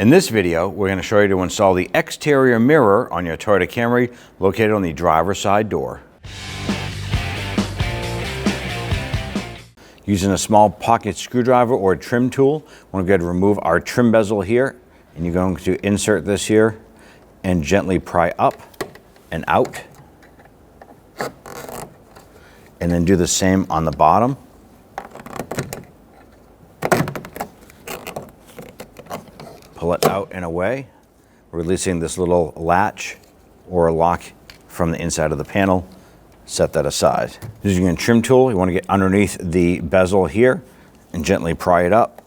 In this video, we're going to show you to install the exterior mirror on your Toyota Camry located on the driver's side door. Using a small pocket screwdriver or trim tool, we're going to go ahead and remove our trim bezel here, and you're going to insert this here and gently pry up and out. And then do the same on the bottom. Pull it out and away, releasing this little latch or lock from the inside of the panel. Set that aside. Using a trim tool, you want to get underneath the bezel here and gently pry it up.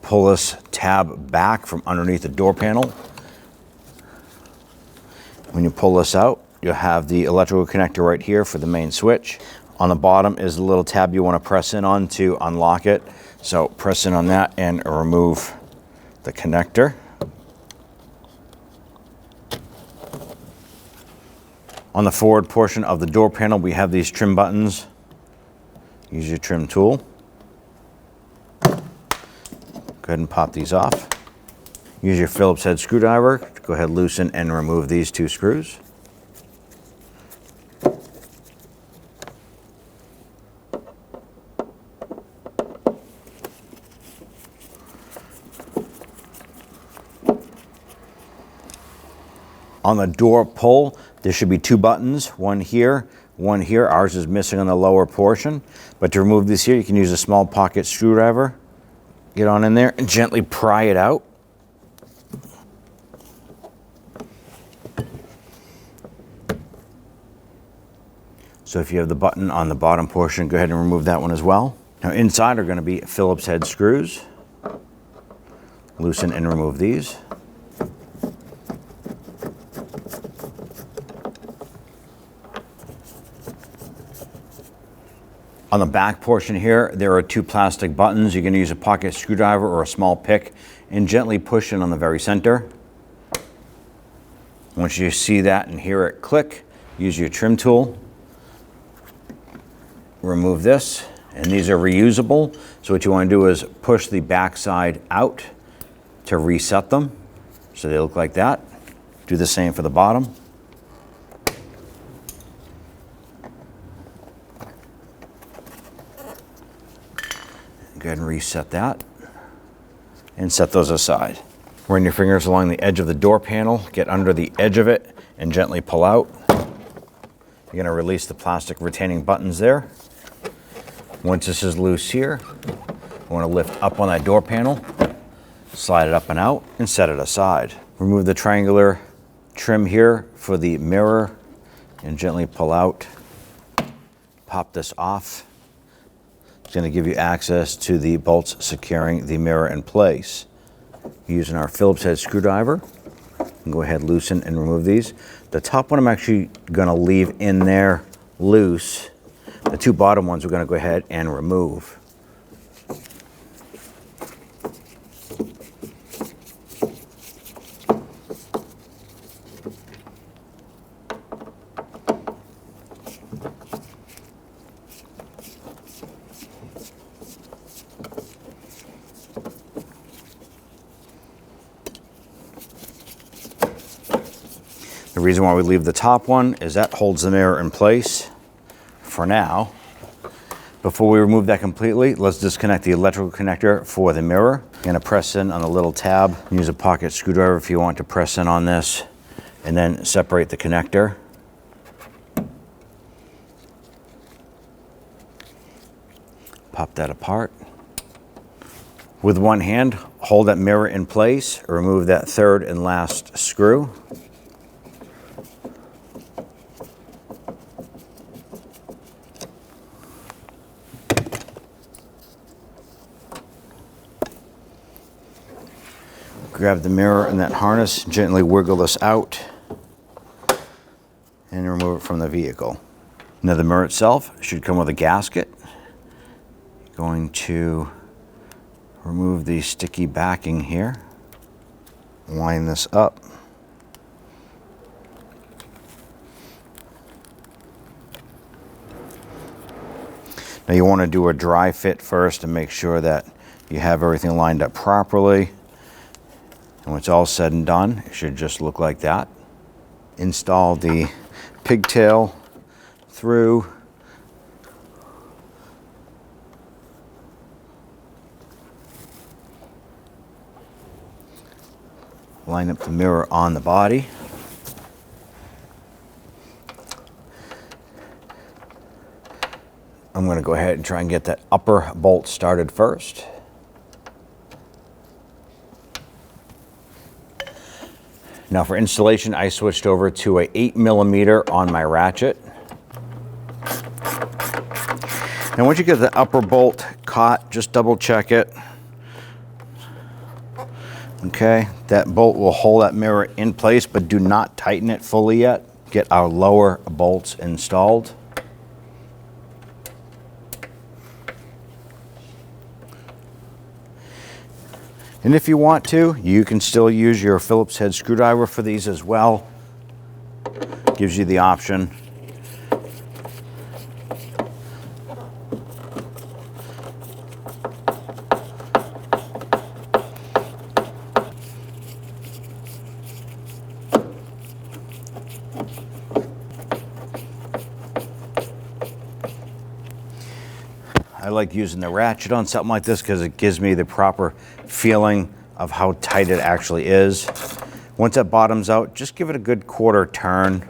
Pull this tab back from underneath the door panel. When you pull this out, you'll have the electrical connector right here for the main switch. On the bottom is the little tab you want to press in on to unlock it. So press in on that and remove the connector. On the forward portion of the door panel, we have these trim buttons. Use your trim tool. Go ahead and pop these off. Use your Phillips head screwdriver to go ahead, loosen and remove these two screws. On the door pull, there should be two buttons, one here, one here. Ours is missing on the lower portion. But to remove this here, you can use a small pocket screwdriver. Get on in there and gently pry it out. So if you have the button on the bottom portion, go ahead and remove that one as well. Now inside are going to be Phillips head screws. Loosen and remove these. On the back portion here, there are two plastic buttons. You can use a pocket screwdriver or a small pick and gently push in on the very center. Once you see that and hear it click, use your trim tool. Remove this, and these are reusable. So what you want to do is push the back side out to reset them. So they look like that. Do the same for the bottom. Go ahead and reset that and set those aside. Run your fingers along the edge of the door panel, get under the edge of it and gently pull out. You're going to release the plastic retaining buttons there. Once this is loose here, you want to lift up on that door panel, slide it up and out and set it aside. Remove the triangular trim here for the mirror and gently pull out. Pop this off. It's going to give you access to the bolts securing the mirror in place. Using our Phillips head screwdriver, go ahead, loosen and remove these. The top one I'm actually going to leave in there loose. The two bottom ones we're going to go ahead and remove. The reason why we leave the top one is that holds the mirror in place for now. Before we remove that completely, let's disconnect the electrical connector for the mirror. You're going to press in on the little tab. Use a pocket screwdriver if you want to press in on this, and then separate the connector. Pop that apart. With one hand, hold that mirror in place, remove that third and last screw. Grab the mirror and that harness, gently wiggle this out and remove it from the vehicle. Now the mirror itself should come with a gasket. Going to remove the sticky backing here, line this up. Now you want to do a dry fit first to make sure that you have everything lined up properly. And when it's all said and done, it should just look like that. Install the pigtail through. Line up the mirror on the body. I'm going to go ahead and try and get that upper bolt started first. Now for installation, I switched over to a 8mm on my ratchet. And once you get the upper bolt caught, just double check it. Okay, that bolt will hold that mirror in place, but do not tighten it fully yet. Get our lower bolts installed. And if you want to, you can still use your Phillips head screwdriver for these as well. Gives you the option. I like using the ratchet on something like this because it gives me the proper feeling of how tight it actually is. Once that bottoms out, just give it a good quarter turn.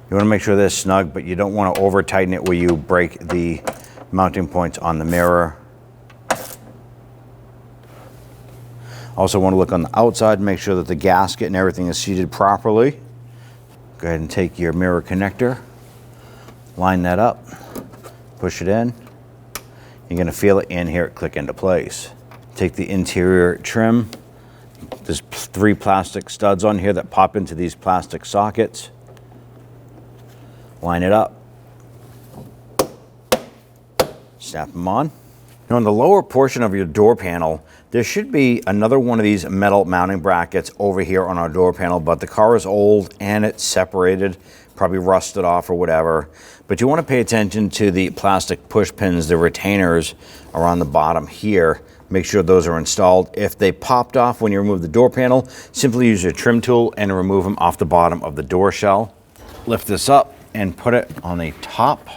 You want to make sure that it's snug, but you don't want to over tighten it where you break the mounting points on the mirror. Also want to look on the outside, make sure that the gasket and everything is seated properly. Go ahead and take your mirror connector, line that up, push it in. You're going to feel it in here, it click into place. Take the interior trim. There's 3 plastic studs on here that pop into these plastic sockets. Line it up. Snap them on. Now on the lower portion of your door panel, there should be another one of these metal mounting brackets over here on our door panel, but the car is old and it's separated, probably rusted off or whatever. But you want to pay attention to the plastic push pins, the retainers are on the bottom here. Make sure those are installed. If they popped off when you remove the door panel, simply use your trim tool and remove them off the bottom of the door shell. Lift this up and put it on the top.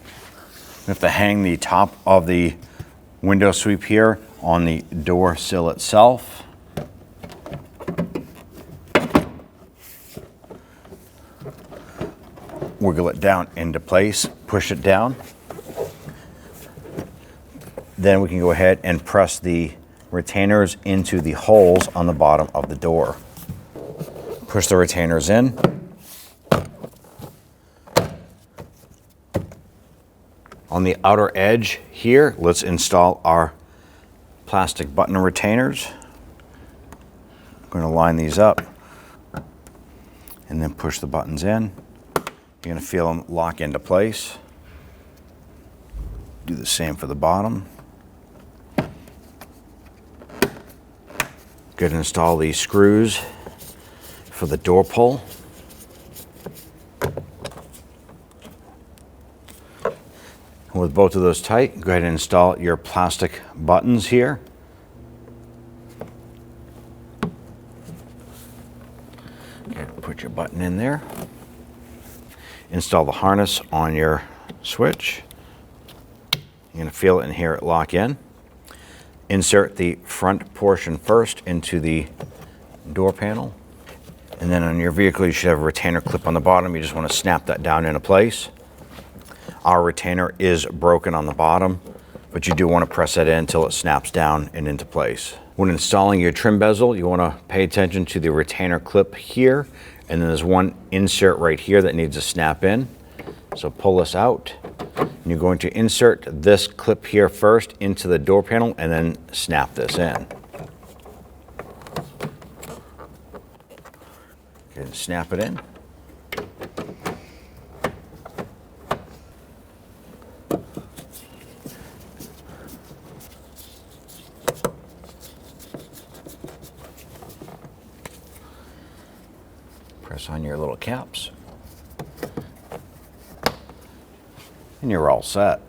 You have to hang the top of the window sweep here on the door sill itself. Wiggle it down into place, push it down. Then we can go ahead and press the retainers into the holes on the bottom of the door. Push the retainers in. On the outer edge here, let's install our plastic button retainers. I'm going to line these up and then push the buttons in. You're going to feel them lock into place. Do the same for the bottom. Good, install these screws for the door pull. With both of those tight, go ahead and install your plastic buttons here. Okay, put your button in there. Install the harness on your switch. You're going to feel it and hear it lock in. Insert the front portion first into the door panel. And then on your vehicle, you should have a retainer clip on the bottom. You just want to snap that down into place. Our retainer is broken on the bottom, but you do want to press that in until it snaps down and into place. When installing your trim bezel, you want to pay attention to the retainer clip here, and then there's one insert right here that needs to snap in. So pull this out, and you're going to insert this clip here first into the door panel and then snap this in. Okay, snap it in. Press on your little caps. And you're all set.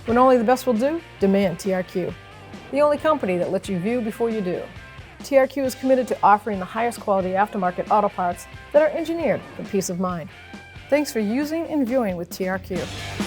When only the best will do, demand TRQ. The only company that lets you view before you do. TRQ is committed to offering the highest quality aftermarket auto parts that are engineered for peace of mind. Thanks for using and viewing with TRQ.